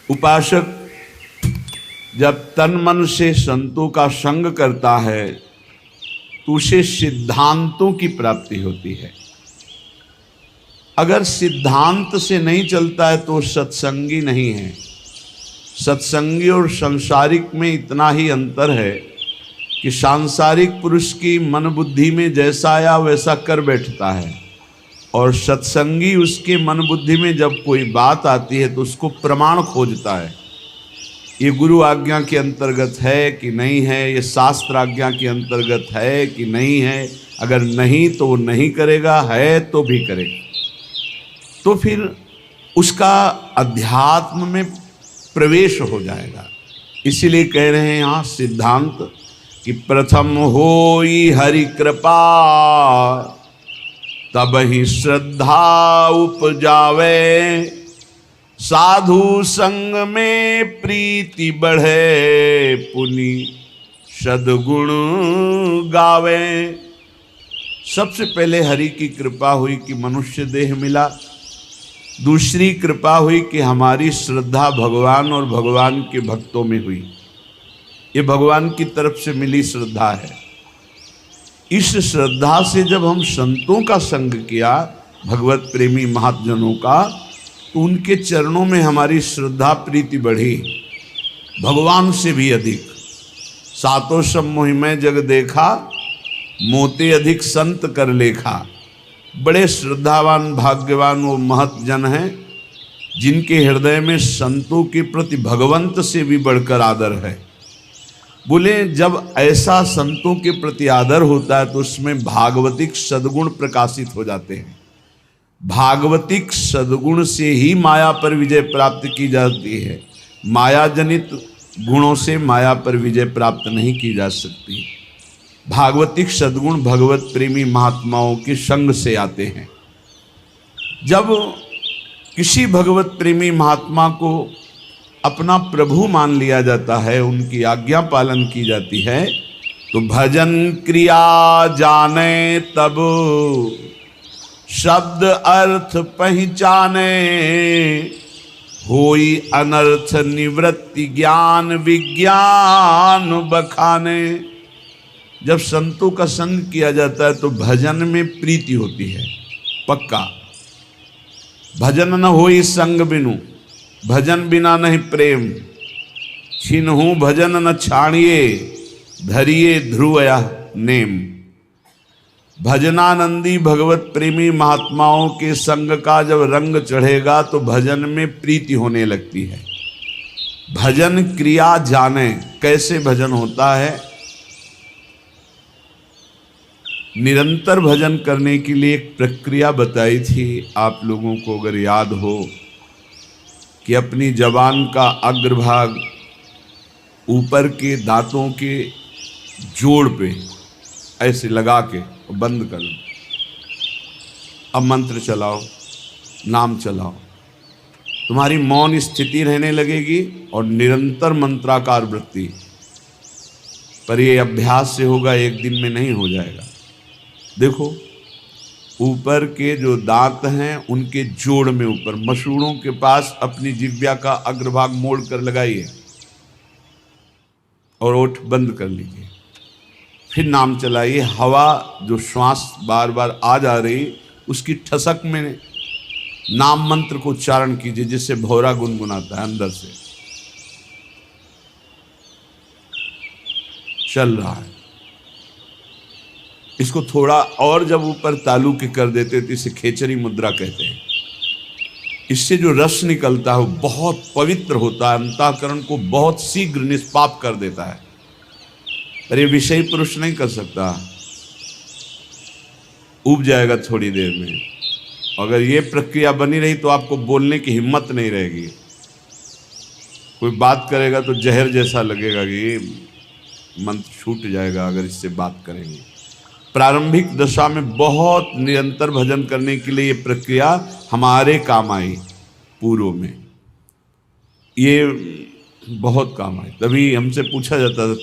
उपासक जब तन मन से संतों का संग करता है तो उसे सिद्धांतों की प्राप्ति होती है। अगर सिद्धांत से नहीं चलता है तो सत्संगी नहीं है। सत्संगी और सांसारिक में इतना ही अंतर है कि सांसारिक पुरुष की मन बुद्धि में जैसा आया वैसा कर बैठता है, और सत्संगी उसके मन बुद्धि में जब कोई बात आती है तो उसको प्रमाण खोजता है। ये गुरु आज्ञा के अंतर्गत है कि नहीं है, ये शास्त्र आज्ञा के अंतर्गत है कि नहीं है। अगर नहीं तो वो नहीं करेगा, है तो भी करेगा। तो फिर उसका अध्यात्म में प्रवेश हो जाएगा। इसीलिए कह रहे हैं यहाँ सिद्धांत कि प्रथम होई हरि कृपा तब ही श्रद्धा उपजावे, साधु संग में प्रीति बढ़े, पुनि सद्गुण गावे। सबसे पहले हरि की कृपा हुई कि मनुष्य देह मिला। दूसरी कृपा हुई कि हमारी श्रद्धा भगवान और भगवान के भक्तों में हुई। ये भगवान की तरफ से मिली श्रद्धा है। इस श्रद्धा से जब हम संतों का संग किया, भगवत प्रेमी महाजनों का, तो उनके चरणों में हमारी श्रद्धा प्रीति बढ़ी, भगवान से भी अधिक। सातों सब मोहिमय जग देखा, मोते अधिक संत कर लेखा। बड़े श्रद्धावान भाग्यवान वो महत जन हैं जिनके हृदय में संतों के प्रति भगवंत से भी बढ़कर आदर है। बोले जब ऐसा संतों के प्रति आदर होता है तो उसमें भागवतिक सद्गुण प्रकाशित हो जाते हैं। भागवतिक सद्गुण से ही माया पर विजय प्राप्त की जाती है। माया जनित गुणों से माया पर विजय प्राप्त नहीं की जा सकती। भागवतिक सद्गुण भगवत प्रेमी महात्माओं के संग से आते हैं। जब किसी भगवत प्रेमी महात्मा को अपना प्रभु मान लिया जाता है, उनकी आज्ञा पालन की जाती है, तो भजन क्रिया जाने तब शब्द अर्थ पहचाने, होई अनर्थ निवृत्ति ज्ञान विज्ञान बखाने। जब संतों का संग किया जाता है तो भजन में प्रीति होती है पक्का। भजन न होई संग बिनु, भजन बिना नहीं प्रेम। छिन्हु भजन न छाणिए, धरिए ध्रुवया नेम। भजनानंदी भगवत प्रेमी महात्माओं के संग का जब रंग चढ़ेगा तो भजन में प्रीति होने लगती है। भजन क्रिया जाने, कैसे भजन होता है। निरंतर भजन करने के लिए एक प्रक्रिया बताई थी आप लोगों को, अगर याद हो, कि अपनी जबान का अग्रभाग ऊपर के दांतों के जोड़ पे ऐसे लगा के बंद कर लो। अब मंत्र चलाओ, नाम चलाओ, तुम्हारी मौन स्थिति रहने लगेगी और निरंतर मंत्राकार वृत्ति। पर ये अभ्यास से होगा, एक दिन में नहीं हो जाएगा। देखो ऊपर के जो दांत हैं उनके जोड़ में ऊपर मसूड़ों के पास अपनी जिह्वा का अग्रभाग मोड़ कर लगाइए और ओठ बंद कर लीजिए। फिर नाम चलाइए। हवा जो श्वास बार बार आ जा रही उसकी ठसक में नाम मंत्र को उच्चारण कीजिए, जिससे भौरा गुनगुनाता है अंदर से। चल रहा है। इसको थोड़ा और जब ऊपर तालू के कर देते तो इसे खेचरी मुद्रा कहते हैं। इससे जो रस निकलता है वो बहुत पवित्र होता है, अंतःकरण को बहुत शीघ्र निष्पाप कर देता है। पर ये विषय पुरुष नहीं कर सकता, उब जाएगा थोड़ी देर में। अगर ये प्रक्रिया बनी रही तो आपको बोलने की हिम्मत नहीं रहेगी। कोई बात करेगा तो जहर जैसा लगेगा कि ये मंत्र छूट जाएगा अगर इससे बात करेंगे। प्रारंभिक दशा में बहुत निरंतर भजन करने के लिए ये प्रक्रिया हमारे काम आई। पूर्व में ये बहुत काम आई। तभी हमसे पूछा जाता था,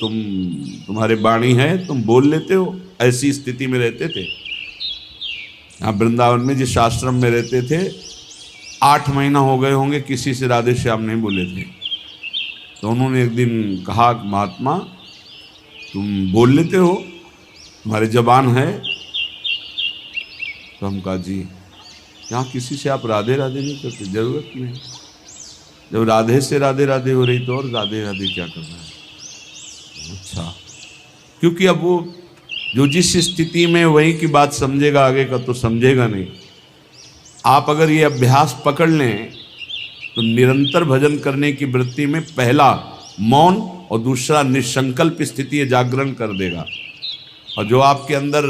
तुम्हारे वाणी है, तुम बोल लेते हो? ऐसी स्थिति में रहते थे। यहाँ वृंदावन में जिस आश्रम में रहते थे, 8 महीना हो गए होंगे किसी से राधे श्याम नहीं बोले थे। तो उन्होंने एक दिन कहा, महात्मा तुम बोल लेते हो, तुम्हारी जबान है? तो हम कहा जी, यहाँ किसी से आप राधे राधे नहीं करते, जरूरत नहीं। जब राधे से राधे राधे हो रही तो और राधे राधे क्या करना है? अच्छा, क्योंकि अब वो जो जिस स्थिति में वही की बात समझेगा, आगे का तो समझेगा नहीं। आप अगर ये अभ्यास पकड़ लें तो निरंतर भजन करने की वृत्ति में पहला मौन और दूसरा निसंकल्प स्थिति ये जागरण कर देगा। और जो आपके अंदर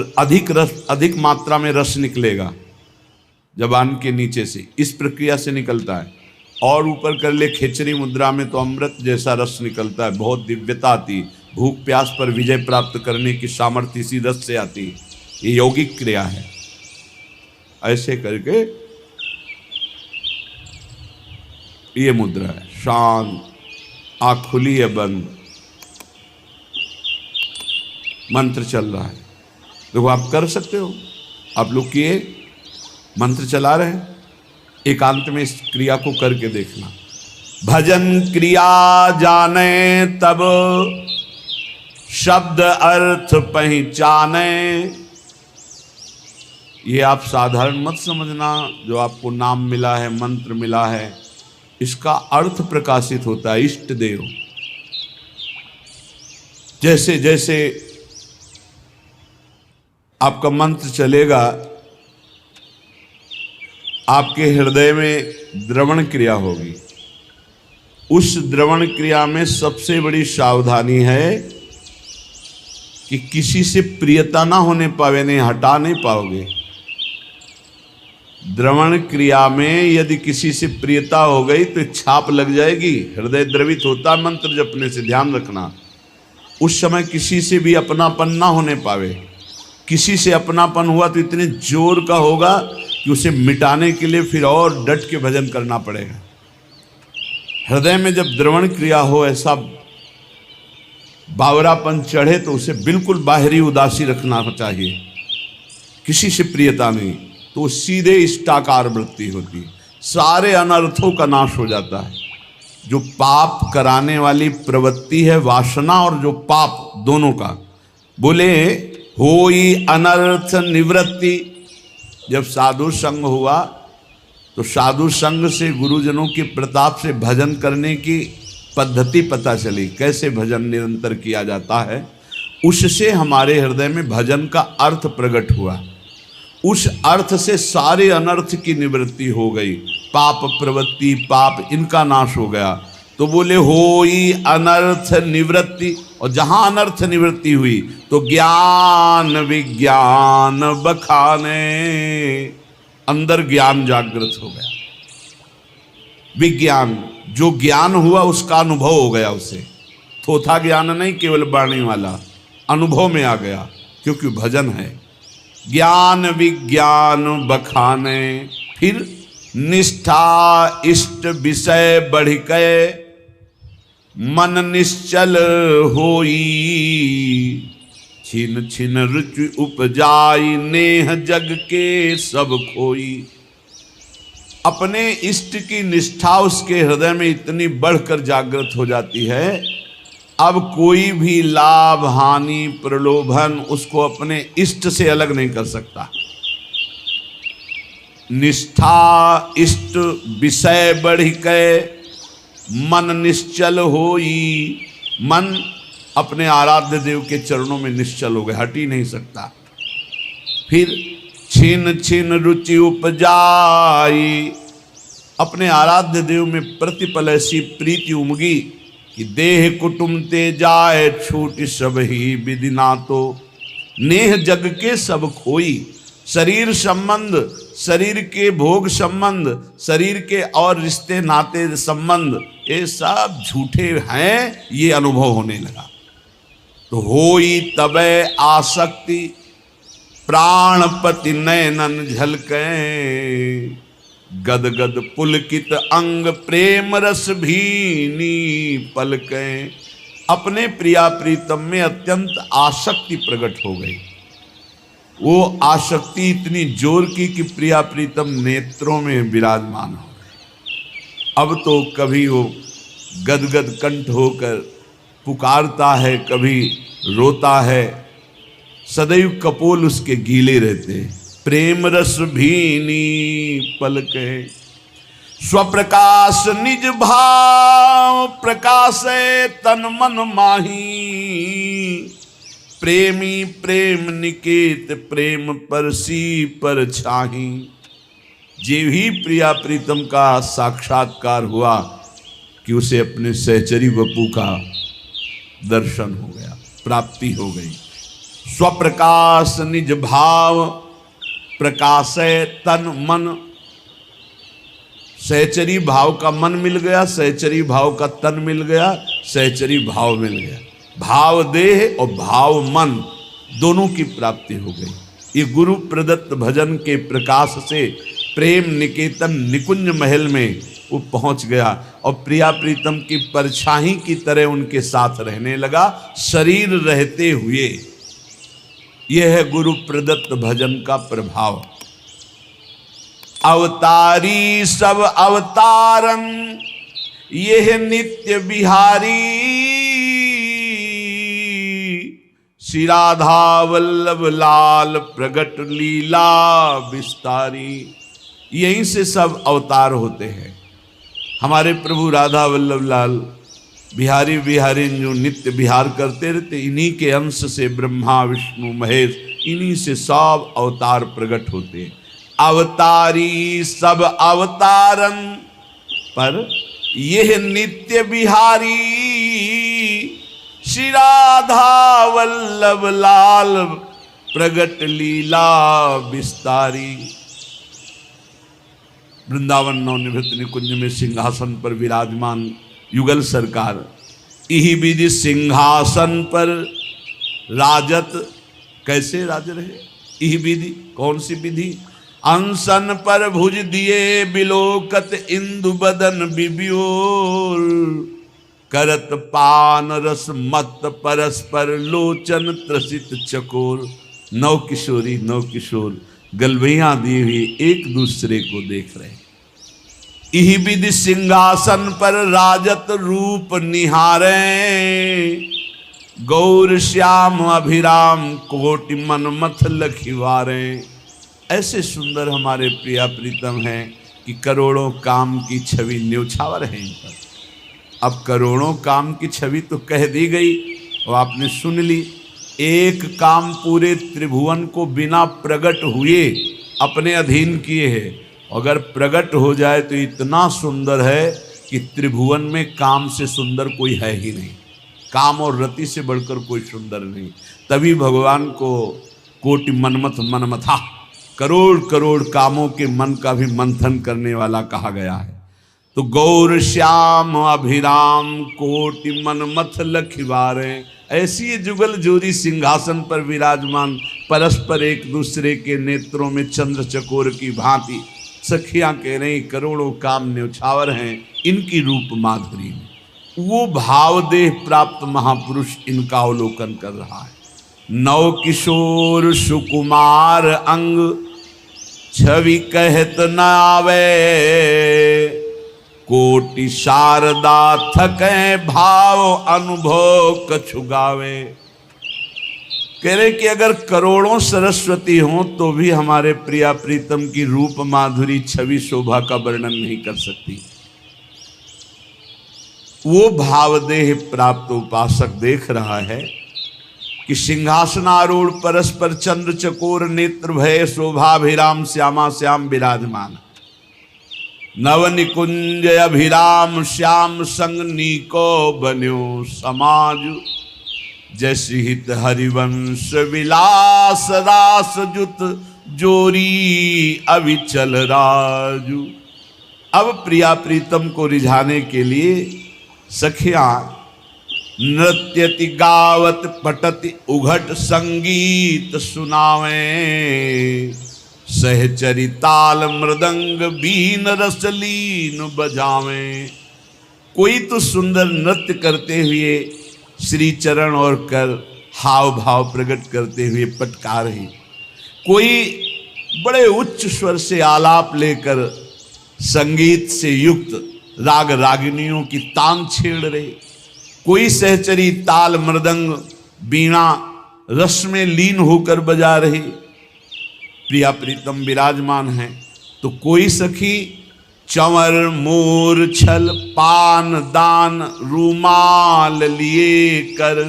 अधिक मात्रा में रस निकलेगा जबान के नीचे से, इस प्रक्रिया से निकलता है। और ऊपर कर ले खेचरी मुद्रा में तो अमृत जैसा रस निकलता है, बहुत दिव्यता आती। भूख प्यास पर विजय प्राप्त करने की सामर्थ्य इसी रस से आती। ये यौगिक क्रिया है। ऐसे करके ये मुद्रा है, शांत, आँख खुली है बंद, मंत्र चल रहा है। देखो आप कर सकते हो, आप लोग किए, मंत्र चला रहे हैं, एकांत में इस क्रिया को करके देखना। भजन क्रिया जाने तब शब्द अर्थ पहचाने। ये आप साधारण मत समझना, जो आपको नाम मिला है, मंत्र मिला है, इसका अर्थ प्रकाशित होता है। इष्ट देव, जैसे जैसे आपका मंत्र चलेगा, आपके हृदय में द्रवण क्रिया होगी। उस द्रवण क्रिया में सबसे बड़ी सावधानी है कि किसी से प्रियता ना होने पावे, नहीं हटा नहीं पाओगे। द्रवण क्रिया में यदि किसी से प्रियता हो गई तो छाप लग जाएगी, हृदय द्रवित होता मंत्र जपने से, ध्यान रखना। उस समय किसी से भी अपनापन ना होने पावे। किसी से अपनापन हुआ तो इतने जोर का होगा कि उसे मिटाने के लिए फिर और डट के भजन करना पड़ेगा। हृदय में जब द्रवण क्रिया हो, ऐसा बावरापन चढ़े, तो उसे बिल्कुल बाहरी उदासी रखना चाहिए, किसी से प्रियता नहीं, तो सीधे इष्टाकार वृत्ति होती है, सारे अनर्थों का नाश हो जाता है। जो पाप कराने वाली प्रवृत्ति है, वासना, और जो पाप, दोनों का, बोले होई अनर्थ निवृत्ति। जब साधु संग हुआ तो साधु संग से, गुरुजनों के प्रताप से भजन करने की पद्धति पता चली, कैसे भजन निरंतर किया जाता है। उससे हमारे हृदय में भजन का अर्थ प्रकट हुआ। उस अर्थ से सारे अनर्थ की निवृत्ति हो गई, पाप प्रवृत्ति, पाप, इनका नाश हो गया। तो बोले होई अनर्थ निवृत्ति, और जहां अनर्थ निवृत्ति हुई तो ज्ञान विज्ञान बखाने, अंदर ज्ञान जागृत हो गया। विज्ञान, जो ज्ञान हुआ उसका अनुभव हो गया उसे, थोथा ज्ञान नहीं केवल वाणी वाला, अनुभव में आ गया, क्योंकि भजन है। ज्ञान विज्ञान बखाने, फिर निष्ठा इष्ट विषय बढ़ के मन निश्चल होई। छिन छिन रुचि उपजाई नेह जग के सब खोई। अपने इष्ट की निष्ठा उसके हृदय में इतनी बढ़कर जागृत हो जाती है, अब कोई भी लाभ हानि प्रलोभन उसको अपने इष्ट से अलग नहीं कर सकता। निष्ठा इष्ट विषय बढ़ के मन निश्चल होई। मन अपने आराध्य देव के चरणों में निश्चल हो गए, हट ही नहीं सकता। फिर छिन छिन रुचि उपजाई, अपने आराध्य देव में प्रतिपल ऐसी प्रीति उमगी कि देह कुटुम ते जाए छूट सब ही विधिना। तो नेह जग के सब खोई। शरीर संबंध, शरीर के भोग संबंध, शरीर के और रिश्ते नाते संबंध, ये सब झूठे हैं, ये अनुभव होने लगा। तो होई तबे आसक्ति प्राणपति नयनन झलके। गद गद पुलकित अंग प्रेम रस भीनी पलके। अपने प्रिया प्रीतम में अत्यंत आसक्ति प्रकट हो गई। वो आसक्ति इतनी जोर की कि प्रिया प्रीतम नेत्रों में विराजमान हो गए। अब तो कभी वो गदगद कंठ होकर पुकारता है, कभी रोता है, सदैव कपोल उसके गीले रहते हैं। प्रेम रस भीनी पलके स्वप्रकाश निज भाव प्रकाशे तन मन माही। प्रेमी प्रेम निकेत प्रेम परसी पर छाही। जे ही प्रिया प्रीतम का साक्षात्कार हुआ कि उसे अपने सहचरी वपू का दर्शन हो गया, प्राप्ति हो गई। स्वप्रकाश निज भाव प्रकाशे तन मन। सहचरी भाव का मन मिल गया, सहचरी भाव का तन मिल गया, सहचरी भाव मिल गया। भाव देह और भाव मन दोनों की प्राप्ति हो गई। ये गुरु प्रदत्त भजन के प्रकाश से प्रेम निकेतन निकुंज महल में वो पहुंच गया और प्रिया प्रीतम की परछाई की तरह उनके साथ रहने लगा शरीर रहते हुए। यह है गुरु प्रदत्त भजन का प्रभाव। अवतारी सब अवतारन यह नित्य बिहारी। श्री राधा वल्लभ लाल प्रगट लीला विस्तारी। यहीं से सब अवतार होते हैं। हमारे प्रभु राधा वल्लभ लाल बिहारी बिहारी जो नित्य विहार करते रहते, इन्हीं के अंश से ब्रह्मा विष्णु महेश, इन्हीं से सब अवतार प्रकट होते हैं। अवतारी सब अवतारन पर यह नित्य बिहारी। श्री राधा वल्लभ लाल प्रगट लीला विस्तारी। वृंदावन नवनिभृत निकुंज में सिंहासन पर विराजमान युगल सरकार यही विधि सिंहासन पर राजत। कैसे राज रहे? यही विधि, कौन सी विधि? अनशन पर भुज दिए बिलोकत इंदु बदन बिबियोर। करत पान रस मत परस्पर लोचन त्रसित चकोर। नौ किशोरी नौ किशोर गलबैया दिए हुए एक दूसरे को देख रहे। यही विधि सिंहासन पर राजत रूप निहारे। गौर श्याम अभिराम कोटि मनमथ लखिवारे। ऐसे सुंदर हमारे प्रिया प्रीतम हैं कि करोड़ों काम की छवि न्योछावर है इन पर। अब करोड़ों काम की छवि तो कह दी गई और आपने सुन ली। एक काम पूरे त्रिभुवन को बिना प्रकट हुए अपने अधीन किए है। अगर प्रकट हो जाए तो इतना सुंदर है कि त्रिभुवन में काम से सुंदर कोई है ही नहीं। काम और रति से बढ़कर कोई सुंदर नहीं। तभी भगवान को कोटि मनमथ मनमथा, करोड़ करोड़ कामों के मन का भी मंथन करने वाला कहा गया है। तो गौर श्याम अभिराम कोटि मनमथ लखिवारे। ऐसी ये जुगल जोरी सिंहासन पर विराजमान, परस्पर एक दूसरे के नेत्रों में चंद्र चकोर की भांति सखियां कह रही करोड़ों काम न्योछावर हैं इनकी रूप माधुरी में। वो भाव देह प्राप्त महापुरुष इनका अवलोकन कर रहा है। नव किशोर सुकुमार अंग छवि कहत न आवे। कोटि शारदा थके भाव अनुभव कछु गावे। कह रहे कि अगर करोड़ों सरस्वती हों तो भी हमारे प्रिया प्रीतम की रूप माधुरी छवि शोभा का वर्णन नहीं कर सकती। वो भावदेह प्राप्त उपासक देख रहा है कि सिंहासनारूढ़ परस्पर चंद्र चकोर नेत्र भय शोभाभिराम श्यामा श्याम विराजमान। नव निकुंज अभिराम श्याम संग नीको बन्यो समाज। जैसी हित हरिवंश विलास रास जुत जोरी अविचल राजू। अब प्रिया प्रीतम को रिझाने के लिए सखियां नृत्यति गावत पटति उघट संगीत सुनावे। सहचरी ताल मृदंग बीन रसलीन बजावे। कोई तो सुंदर नृत्य करते हुए श्री चरण और कर हाव भाव प्रकट करते हुए पटका रही। कोई बड़े उच्च स्वर से आलाप लेकर संगीत से युक्त राग रागिनियों की तान छेड़ रहे, कोई सहचरी ताल मृदंग बीणा रस में लीन होकर बजा रहे, प्रिया प्रीतम विराजमान है। तो कोई सखी चंवर मोर छल पान दान रूमाल लिए कर,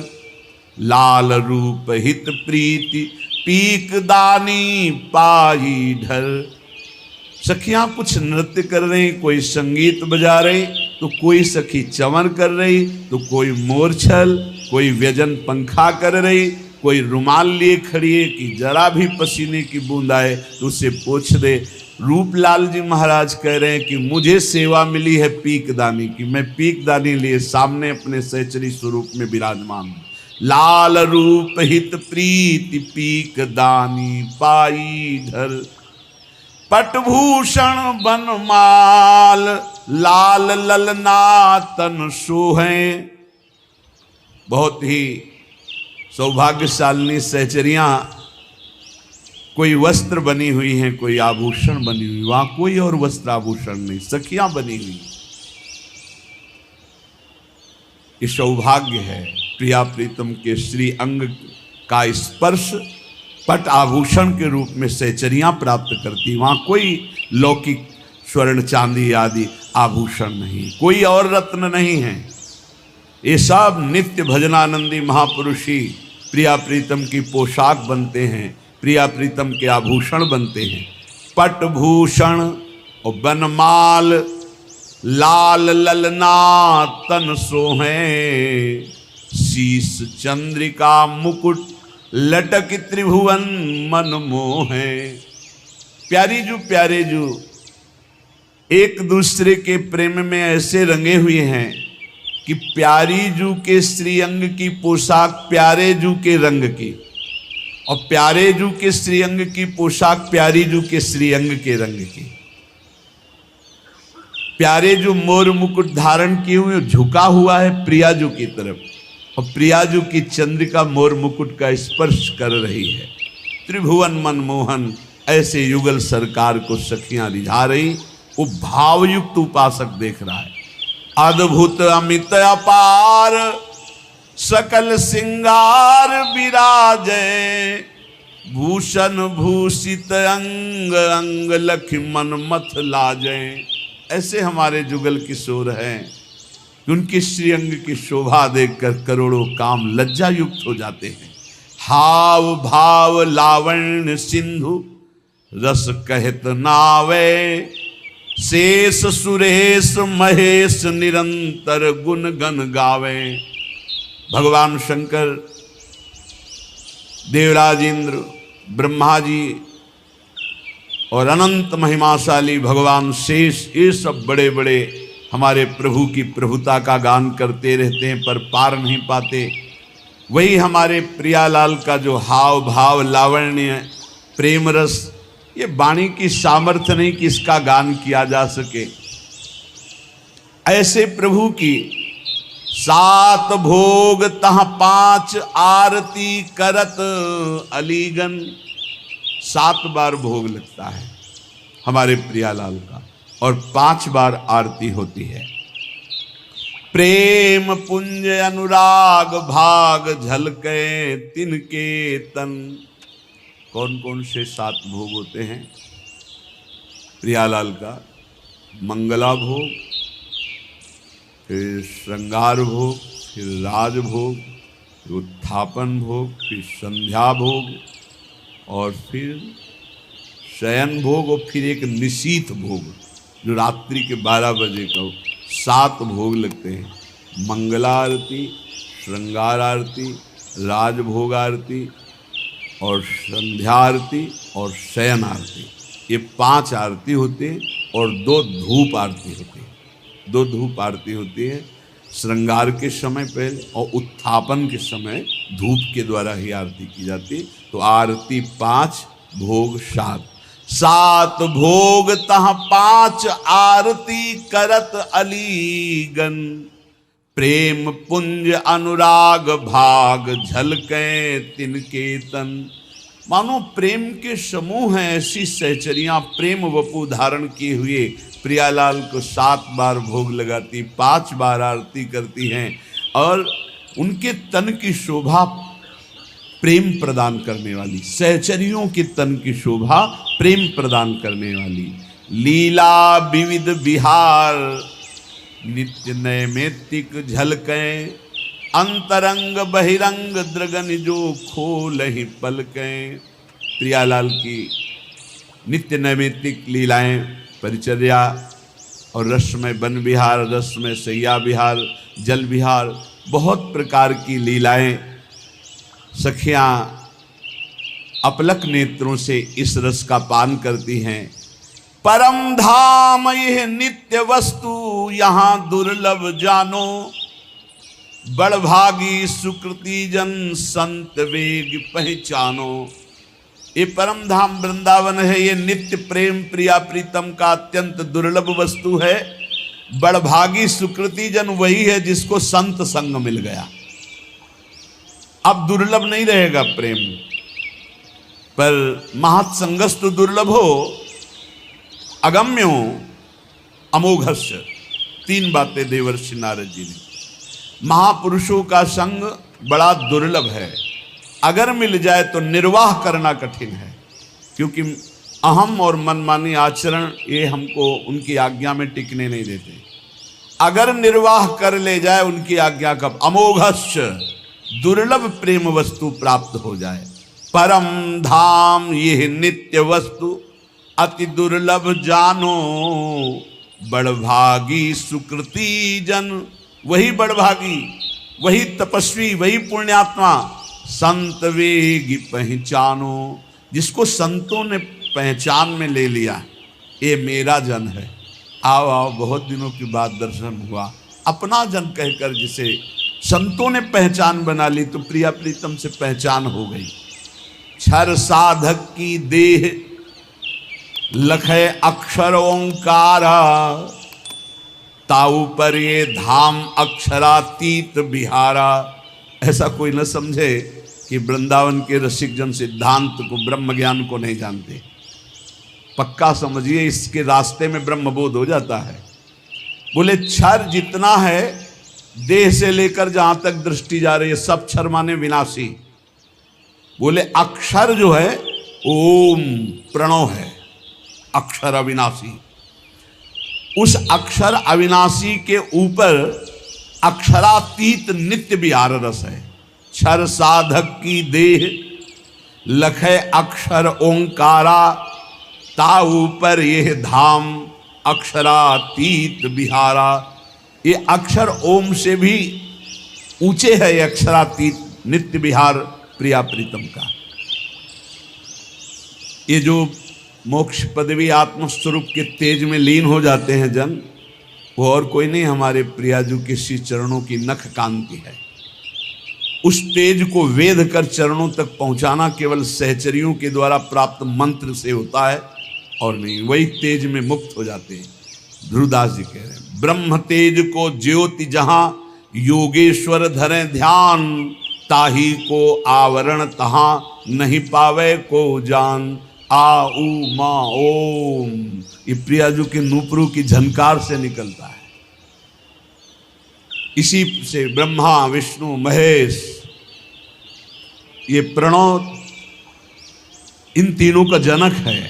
लाल रूप हित प्रीति पीक दानी पाई ढर। सखियां कुछ नृत्य कर रही, कोई संगीत बजा रही, तो कोई सखी चंवर कर रही, तो कोई मोरछल, कोई व्यजन पंखा कर रही, कोई रुमाल लिए खड़ी है कि जरा भी पसीने की बूंद आए तो उसे पोंछ दे। रूपलाल जी महाराज कह रहे हैं कि मुझे सेवा मिली है पीकदानी की, मैं पीकदानी लिए सामने अपने सहचरी स्वरूप में विराजमान हूं। लाल रूप हित प्रीति पीकदानी पाई धर, पटभूषण बनमाल लाल ललना तन सोहे। बहुत ही सौभाग्यशालिनी सहचरियां कोई वस्त्र बनी हुई हैं, कोई आभूषण बनी हुई, वहां कोई और वस्त्र आभूषण नहीं, सखियां बनी हुई। ये सौभाग्य है प्रिया प्रीतम के श्री अंग का स्पर्श पट आभूषण के रूप में सहचरियां प्राप्त करती। वहां कोई लौकिक स्वर्ण चांदी आदि आभूषण नहीं, कोई और रत्न नहीं है। ये सब नित्य भजनानंदी महापुरुष ही प्रिया प्रीतम की पोशाक बनते हैं, प्रिया प्रीतम के आभूषण बनते हैं। पट भूषण और बनमाल लाल ललना तन सोहे, शीस चंद्रिका मुकुट लटक त्रिभुवन मन मोहे। प्यारी जू प्यारे जू एक दूसरे के प्रेम में ऐसे रंगे हुए हैं कि प्यारी जू के श्रीअंग की पोशाक प्यारे जू के रंग की, और प्यारे जू के श्रीअंग की पोशाक प्यारी जू के श्रीअंग के रंग की। प्यारे जू मोर मुकुट धारण किए हुए झुका हुआ है प्रियाजू की तरफ, और प्रियाजू की चंद्रिका मोर मुकुट का स्पर्श कर रही है। त्रिभुवन मनमोहन ऐसे युगल सरकार को सखियां रिझा रही। वो भावयुक्त उपासक देख रहा है। अद्भुत अमित अपार सकल सिंगार विराजे, भूषण भूषित अंग अंग लखि मन मथ लाजे। ऐसे हमारे जुगल किशोर हैं कि उनकी श्रीअंग की शोभा देखकर करोड़ों काम लज्जा युक्त हो जाते हैं। हाव भाव लावण्य सिंधु रस कहत नावे, शेष सुरेश महेश निरंतर गुण गन गावे। भगवान शंकर, देवराज इंद्र, ब्रह्मा जी और अनंत महिमाशाली भगवान शेष, ये सब बड़े बड़े हमारे प्रभु की प्रभुता का गान करते रहते हैं पर पार नहीं पाते। वही हमारे प्रियालाल का जो हाव भाव लावण्य प्रेम रस, ये वाणी की सामर्थ्य नहीं कि इसका गान किया जा सके। ऐसे प्रभु की 7 भोग तह 5 आरती करत अलीगन। 7 बार भोग लगता है हमारे प्रियालाल का और 5 बार आरती होती है। प्रेम पुंज अनुराग भाग झलके तिनके तन। कौन कौन से 7 भोग होते हैं प्रियालाल का? मंगला भोग, फिर श्रृंगार भोग, फिर राजभोग, फिर उत्थापन भोग, फिर संध्या भोग, और फिर शयन भोग, और फिर एक निशीथ भोग जो रात्रि के 12 बजे का। 7 भोग लगते हैं। मंगला आरती, श्रृंगार आरती, राजभोग आरती और संध्या आरती और शयन आरती। ये 5 आरती होती है और 2 धूप आरती होती है। 2 धूप आरती होती है श्रृंगार के समय पहले, और उत्थापन के समय धूप के द्वारा ही आरती की जाती। तो आरती 5, भोग 7। 7 भोग तह 5 आरती करत अलीगन, प्रेम पुंज अनुराग भाग झलके तिनके तन। मानो प्रेम के समूह हैं ऐसी सहचरियां प्रेम वपु धारण किए हुए प्रियालाल को 7 बार भोग लगाती, 5 बार आरती करती हैं और उनके तन की शोभा प्रेम प्रदान करने वाली, सहचरियों के तन की शोभा प्रेम प्रदान करने वाली। लीला विविध विहार नित्य नैमित्तिक झलकें, अंतरंग बहिरंग द्रगन जो खोलहि पलकें। प्रियालाल की नित्य नैमित्तिक लीलाएं, परिचर्या और रसमय वन विहार, रसमय सैया विहार, जल विहार, बहुत प्रकार की लीलाएं सखियां अपलक नेत्रों से इस रस का पान करती हैं। परम धाम यह नित्य वस्तु यहाँ दुर्लभ जानो, बड़भागी सुकृति जन संत वेग पहचानो। ये परम धाम वृंदावन है, ये नित्य प्रेम प्रिया प्रीतम का अत्यंत दुर्लभ वस्तु है। बड़भागी सुकृति जन वही है जिसको संत संग मिल गया। अब दुर्लभ नहीं रहेगा प्रेम, पर महत्संगस्तु दुर्लभो अगम्यो अमोघस्य। 3 बातें देवर्षि नारद जी ने। महापुरुषों का संग बड़ा दुर्लभ है, अगर मिल जाए तो निर्वाह करना कठिन है, क्योंकि अहम और मनमानी आचरण ये हमको उनकी आज्ञा में टिकने नहीं देते। अगर निर्वाह कर ले जाए उनकी आज्ञा का, अमोघस्य दुर्लभ प्रेम वस्तु प्राप्त हो जाए। परम धाम यह नित्य वस्तु अति दुर्लभ जानो, बड़भागी सुकृति जन वही बड़भागी, वही तपस्वी, वही पुण्यात्मा संत वेगी पहचानो, जिसको संतों ने पहचान में ले लिया, ये मेरा जन है। आओ आओ, बहुत दिनों के बाद दर्शन हुआ, अपना जन कहकर जिसे संतों ने पहचान बना ली तो प्रिया प्रीतम से पहचान हो गई। क्षर साधक की देह लखे अक्षर ओंकारा, ताऊ पर ये धाम अक्षरातीत बिहारा। ऐसा कोई न समझे कि वृंदावन के रसिक जन सिद्धांत को, ब्रह्म ज्ञान को नहीं जानते। पक्का समझिए, इसके रास्ते में ब्रह्मबोध हो जाता है। बोले क्षर जितना है, देह से लेकर जहां तक दृष्टि जा रही है, सब क्षर माने विनाशी। बोले अक्षर जो है ओम प्रणव है, अक्षर अविनाशी। उस अक्षर अविनाशी के ऊपर अक्षरातीत नित्य विहार रस है। क्षर साधक की देह लखे अक्षर ओंकारा, ता ऊपर यह धाम अक्षरातीत विहारा। ये अक्षर ओम से भी ऊंचे है, ये अक्षरातीत नित्य विहार प्रिया प्रीतम का। ये जो मोक्ष पदवी आत्मस्वरूप के तेज में लीन हो जाते हैं जन, वो और कोई नहीं, हमारे प्रियाजू के श्री चरणों की नख कांति है। उस तेज को वेध कर चरणों तक पहुंचाना केवल सहचरियों के द्वारा प्राप्त मंत्र से होता है और नहीं, वही तेज में मुक्त हो जाते हैं। ध्रुवदास जी कह रहे हैं, ब्रह्म तेज को ज्योति जहां योगेश्वर धरे ध्यान, ताही को आवरण तहां नहीं पावे को जान। आ ऊ मा ओम, ये प्रियाजू के नूपुरों की झनकार से निकलता है। इसी से ब्रह्मा विष्णु महेश, ये प्रणव इन तीनों का जनक है।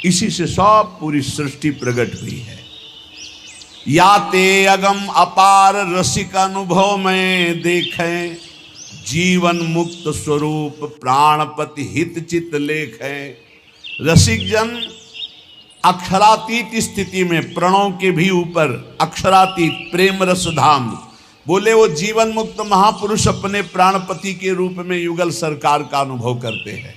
इसी से सब पूरी सृष्टि प्रकट हुई है। या ते अगम अपार रसिक अनुभव में देखें, जीवन मुक्त स्वरूप प्राणपति हित चित लेखें। रसिक जन अक्षरातीत स्थिति में, प्रणव के भी ऊपर अक्षरातीत प्रेम रस धाम, बोले वो जीवन मुक्त महापुरुष अपने प्राणपति के रूप में युगल सरकार का अनुभव करते हैं।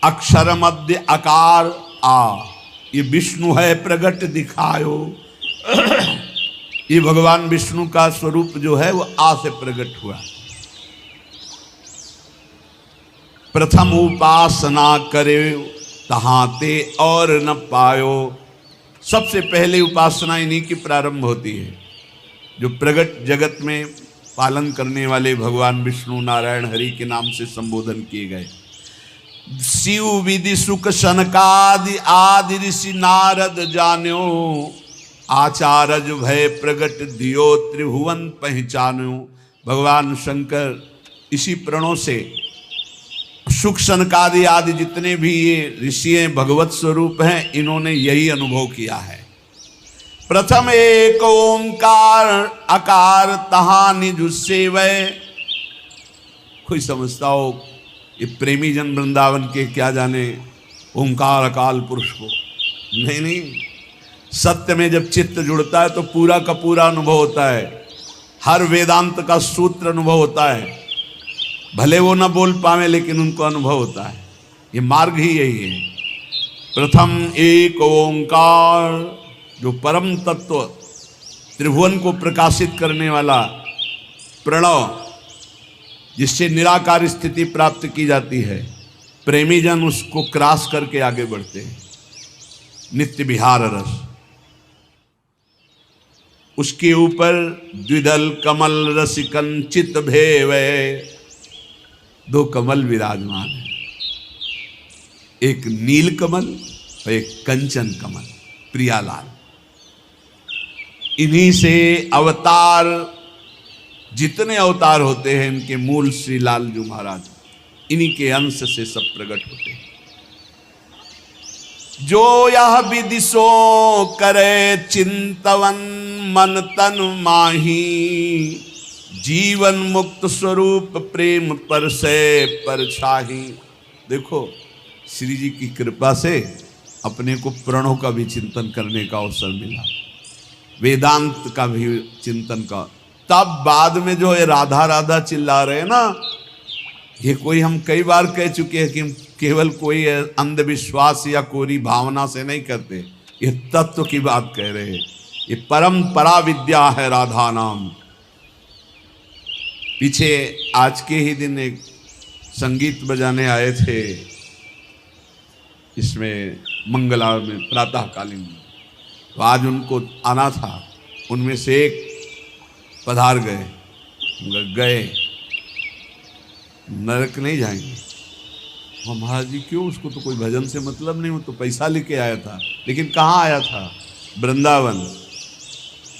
अक्षर मध्य आकार आ, ये विष्णु है प्रगट दिखायो। ये भगवान विष्णु का स्वरूप जो है वो आ से प्रकट हुआ। प्रथम उपासना करे तहाते और न पायो। सबसे पहले उपासना इन्हीं की प्रारंभ होती है, जो प्रगट जगत में पालन करने वाले भगवान विष्णु नारायण हरि के नाम से संबोधन किए गए। शिव विधि सुख सनकादि आदि ऋषि नारद जान्यो, आचार्य भय प्रगट दियो त्रिभुवन पहचान्यो। भगवान शंकर इसी प्रणों से सुख सनकादि आदि जितने भी ये ऋषि हैं भगवत स्वरूप हैं, इन्होंने यही अनुभव किया है। प्रथम एक ओंकार आकार तहा निज सेवय। कोई समझता हो ये प्रेमी जन वृंदावन के क्या जाने ओंकार अकाल पुरुष को, नहीं नहीं, सत्य में जब चित्त जुड़ता है तो पूरा का पूरा अनुभव होता है, हर वेदांत का सूत्र अनुभव होता है। भले वो ना बोल पावे लेकिन उनको अनुभव होता है। ये मार्ग ही यही है। प्रथम एक ओंकार, जो परम तत्व त्रिभुवन को प्रकाशित करने वाला प्रणव, जिससे निराकार स्थिति प्राप्त की जाती है, प्रेमी जन उसको क्रॉस करके आगे बढ़ते हैं। नित्य विहार रस, उसके ऊपर द्विदल कमल रसिकन चित भेवै। दो कमल विराजमान है, एक नील कमल और एक कंचन कमल, प्रियालाल। इन्हीं से अवतार, जितने अवतार होते हैं इनके मूल श्री लालजू महाराज, इन्हीं के अंश से सब प्रकट होते हैं। जो यह विदिशो करे चिंतवन मन तन माही, जीवन मुक्त स्वरूप प्रेम पर से परछाही। देखो श्री जी की कृपा से अपने को प्रणों का भी चिंतन करने का अवसर मिला, वेदांत का भी चिंतन का। तब बाद में जो है राधा राधा चिल्ला रहे हैं ना, ये कोई हम कई बार कह चुके हैं कि केवल कोई अंधविश्वास या कोरी भावना से नहीं करते, ये तत्व की बात कह रहे हैं। ये परम परा विद्या है राधा नाम। पीछे आज के ही दिन एक संगीत बजाने आए थे इसमें मंगला में प्रातःकालीन, तो आज उनको आना था, उनमें से एक पधार गए। नरक नहीं जाएंगे। वो महाराज जी क्यों, उसको तो कोई भजन से मतलब नहीं, वो तो पैसा लेके आया था। लेकिन कहाँ आया था? वृंदावन।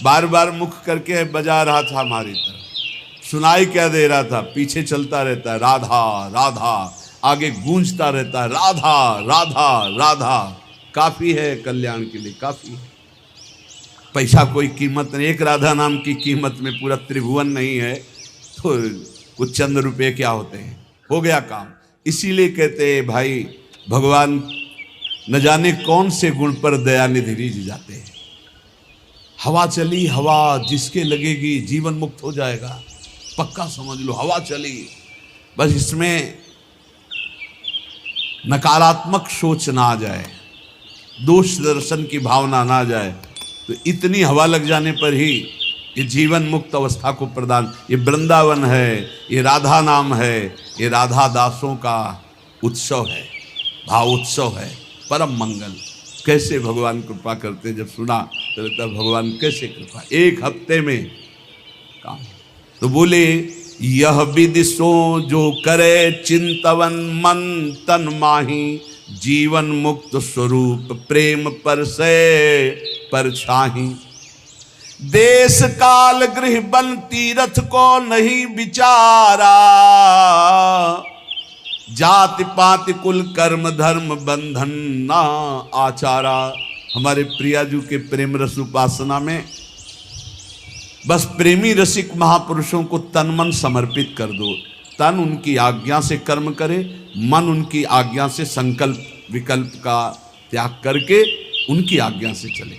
बार बार मुख करके बजा रहा था हमारी तरफ, सुनाई क्या दे रहा था, पीछे चलता रहता है राधा राधा, आगे गूंजता रहता है राधा राधा राधा। काफी है कल्याण के लिए, काफी है। पैसा कोई कीमत नहीं, एक राधा नाम की कीमत में पूरा त्रिभुवन नहीं है तो कुछ चंद रुपए क्या होते हैं, हो गया काम। इसीलिए कहते हैं भाई भगवान न जाने कौन से गुण पर दयानिधि रिझ जाते हैं। हवा चली, हवा जिसके लगेगी जीवन मुक्त हो जाएगा, पक्का समझ लो। हवा चली, बस इसमें नकारात्मक सोच ना आ जाए, दोष दर्शन की भावना ना आ जाए, तो इतनी हवा लग जाने पर ही ये जीवन मुक्त अवस्था को प्रदान। ये वृंदावन है, ये राधा नाम है, ये राधा दासों का उत्सव है, भाव उत्सव है, परम मंगल। कैसे भगवान कृपा करते, जब सुना तो लगता भगवान कैसे कृपा, एक हफ्ते में काम। तो बोले यह विदिशो जो करे चिंतवन मन तन माही, जीवन मुक्त स्वरूप प्रेम पर से परछाही। देश काल गृह बन तीरथ को नहीं विचारा, जाति पाति कुल कर्म धर्म बंधन ना आचारा। हमारे प्रियाजू के प्रेम रस उपासना में बस प्रेमी रसिक महापुरुषों को तन मन समर्पित कर दो। तन उनकी आज्ञा से कर्म करे, मन उनकी आज्ञा से संकल्प विकल्प का त्याग करके उनकी आज्ञा से चले,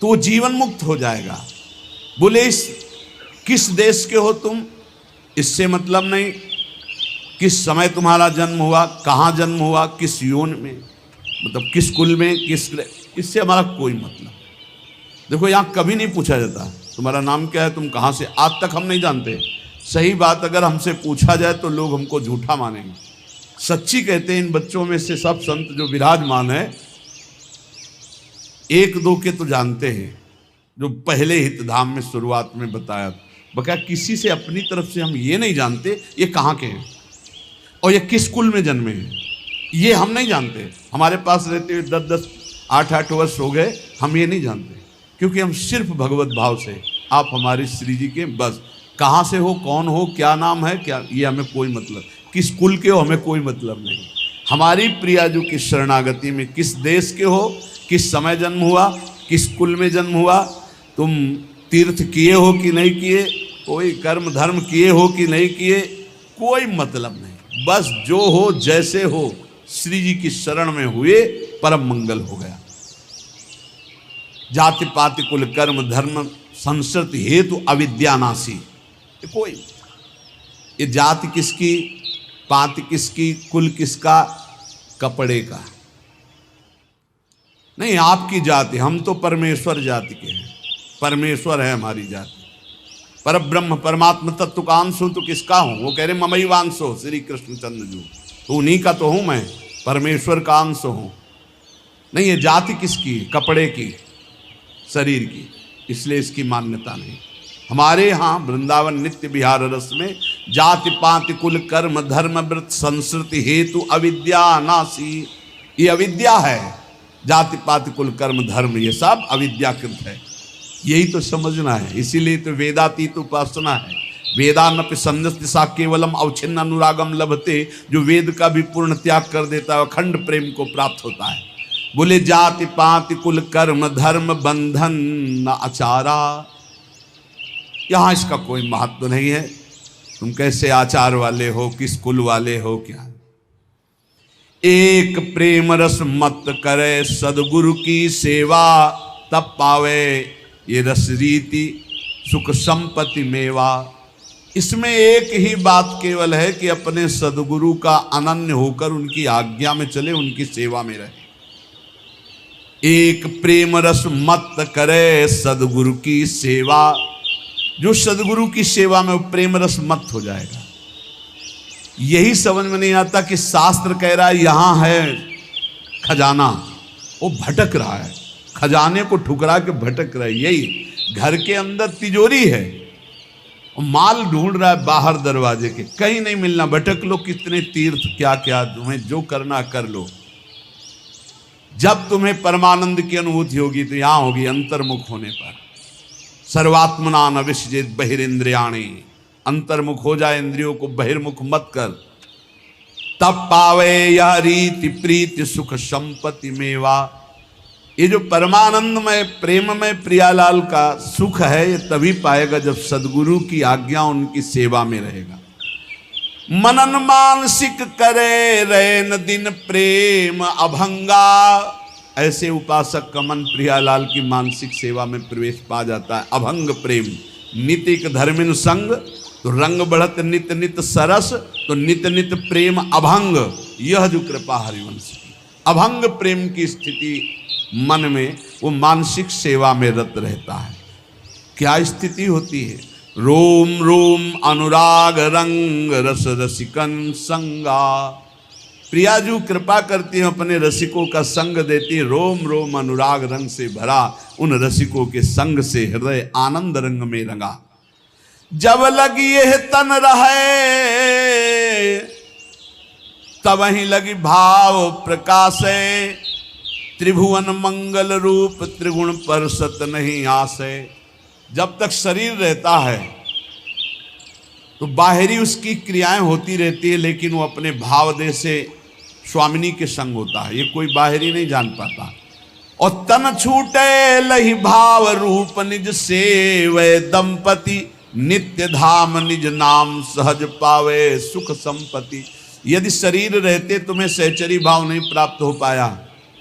तो जीवन मुक्त हो जाएगा। बोले इस किस देश के हो तुम, इससे मतलब नहीं, किस समय तुम्हारा जन्म हुआ, कहाँ जन्म हुआ, किस योन में, मतलब किस कुल में, इससे हमारा कोई मतलब। देखो यहाँ कभी नहीं पूछा जाता तुम्हारा नाम क्या है, तुम कहाँ से, आज तक हम नहीं जानते। सही बात अगर हमसे पूछा जाए तो लोग हमको झूठा मानेंगे। सच्ची कहते हैं इन बच्चों में से सब संत जो विराजमान है, एक दो के तो जानते हैं, जो पहले हितधाम में शुरुआत में बताया। बकाया किसी से अपनी तरफ से हम ये नहीं जानते ये कहाँ के हैं और ये किस कुल में जन्मे हैं, ये हम नहीं जानते। हमारे पास रहते हुए 10-10 8-8 वर्ष हो गए, हम ये नहीं जानते, क्योंकि हम सिर्फ भगवत भाव से आप हमारे श्री जी के, बस कहाँ से हो, कौन हो, क्या नाम है, क्या, ये हमें कोई मतलब, किस कुल के हो हमें कोई मतलब नहीं। हमारी प्रियाजू की शरणागति में किस देश के हो, किस समय जन्म हुआ, किस कुल में जन्म हुआ, तुम तीर्थ किए हो कि नहीं किए, कोई कर्म धर्म किए हो कि नहीं किए, कोई मतलब नहीं। बस जो हो जैसे हो श्री जी की शरण में हुए परम मंगल हो गया। जाति पाति कुल कर्म धर्म संस्कृति हेतु अविद्यानाशी, कोई, ये जाति किसकी, पाति किसकी, कुल किसका, कपड़े का नहीं, आपकी जाति। हम तो परमेश्वर जाति के हैं, परमेश्वर है हमारी जाति। पर ब्रह्म परमात्मा तत्व का अंश हूं तो किसका हूं? वो कह रहे ममई वांशो श्री कृष्णचंद्र जी, तो उन्हीं का तो हूं मैं, परमेश्वर का अंश हूं। नहीं, ये जाति किसकी, कपड़े की, शरीर की, इसलिए इसकी मान्यता नहीं। हमारे यहाँ वृंदावन नित्य विहार रस में जाति पाति कुल कर्म धर्म व्रत संस्कृति हेतु अविद्या नासी, ये अविद्या है। जाति पाति कुल कर्म धर्म ये सब अविद्याकृत है, यही तो समझना है। इसीलिए तो वेदातीत उपासना है। वेदानपि सन्निष्ठा केवलम अवच्छिन्न अनुरागम लभते, जो वेद का भी पूर्ण त्याग कर देता है अखंड प्रेम को प्राप्त होता है। बोले जाति पाति कुल कर्म धर्म बंधन न आचारा, यहां इसका कोई महत्व नहीं है। तुम कैसे आचार वाले हो, किस कुल वाले हो, क्या। एक प्रेम रस मत करे सदगुरु की सेवा, तब पावे ये रस रीति सुख संपत्ति मेवा। इसमें एक ही बात केवल है कि अपने सदगुरु का अनन्य होकर उनकी आज्ञा में चले, उनकी सेवा में रहे। एक प्रेम रस मत करे सदगुरु की सेवा, जो सदगुरु की सेवा में प्रेम रस मत हो जाएगा। यही समझ में नहीं आता कि शास्त्र कह रहा है यहां है खजाना, वो भटक रहा है, खजाने को ठुकरा के भटक रहा है। यही घर के अंदर तिजोरी है, माल ढूंढ रहा है बाहर दरवाजे के, कहीं नहीं मिलना। भटक लो, कितने तीर्थ क्या क्या, तुम्हें जो करना कर लो। जब तुम्हें परमानंद की अनुभूति होगी तो यहां होगी अंतर्मुख होने पर। सर्वात्मना न विसृजेत बहिरेंद्रियाणि, अंतर्मुख हो जाए, इंद्रियों को बहिर्मुख मत कर। तब पावे यह रीति प्रीति सुख संपत्ति मेवा। ये जो परमानंद में प्रेम में प्रियालाल का सुख है, ये तभी पाएगा जब सदगुरु की आज्ञा उनकी सेवा में रहेगा। मनन मानसिक करे रैन दिन प्रेम अभंगा, ऐसे उपासक का मन प्रियालाल की मानसिक सेवा में प्रवेश पा जाता है। अभंग प्रेम नितिक धर्मिन संग, तो रंग बढ़त नित नित सरस, तो नित नित प्रेम अभंग। यह जो कृपा हरिवंश की अभंग प्रेम की स्थिति मन में, वो मानसिक सेवा में रत रहता है। क्या स्थिति होती है? रोम रोम अनुराग रंग रस रसिकन संगा। प्रियाजू कृपा करती है, अपने रसिकों का संग देती है। रोम रोम अनुराग रंग से भरा, उन रसिकों के संग से हृदय आनंद रंग में रंगा। जब लगी यह तन रहे, तब ही लगी भाव प्रकाशे। त्रिभुवन मंगल रूप त्रिगुण पर सत नहीं आसे। जब तक शरीर रहता है तो बाहरी उसकी क्रियाएं होती रहती है, लेकिन वो अपने भाव देह से स्वामिनी के संग होता है, ये कोई बाहरी नहीं जान पाता। और तन छूटे लही भाव रूप निज सेवै दंपति, नित्य धाम निज नाम सहज पावे सुख संपत्ति। यदि शरीर रहते तुम्हें सहचरी भाव नहीं प्राप्त हो पाया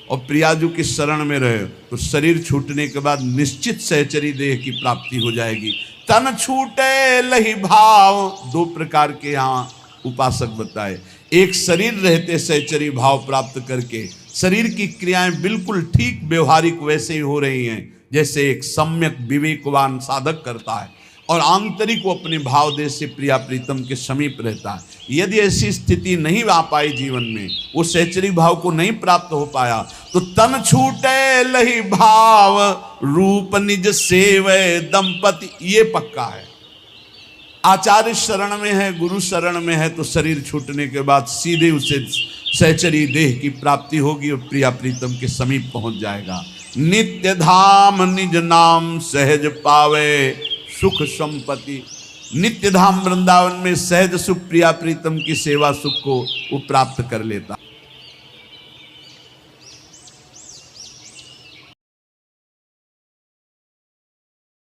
और प्रियाजू की शरण में रहे, तो शरीर छूटने के बाद निश्चित सहचरी देह की प्राप्ति हो जाएगी। तन छूटे लही भाव, दो प्रकार के यहाँ उपासक बताए। एक शरीर रहते सहचरी भाव प्राप्त करके शरीर की क्रियाएं बिल्कुल ठीक व्यवहारिक वैसे ही हो रही हैं जैसे एक सम्यक विवेकवान साधक करता है, और आंतरिक वो अपने भाव देश से प्रिया प्रीतम के समीप रहता है। यदि ऐसी स्थिति नहीं आ पाई जीवन में, वो सहचरी भाव को नहीं प्राप्त हो पाया, तो तन छूटे लही भाव रूप निज सेवै दंपति, ये पक्का है। आचार्य शरण में है, गुरु शरण में है, तो शरीर छूटने के बाद सीधे उसे सहचरी देह की प्राप्ति होगी और प्रिया प्रीतम के समीप पहुंच जाएगा। नित्य धाम निज नाम सहज पावे सुख संपत्ति। नित्य धाम वृंदावन में सहज सुख प्रिया प्रीतम की सेवा सुख को वो प्राप्त कर लेता।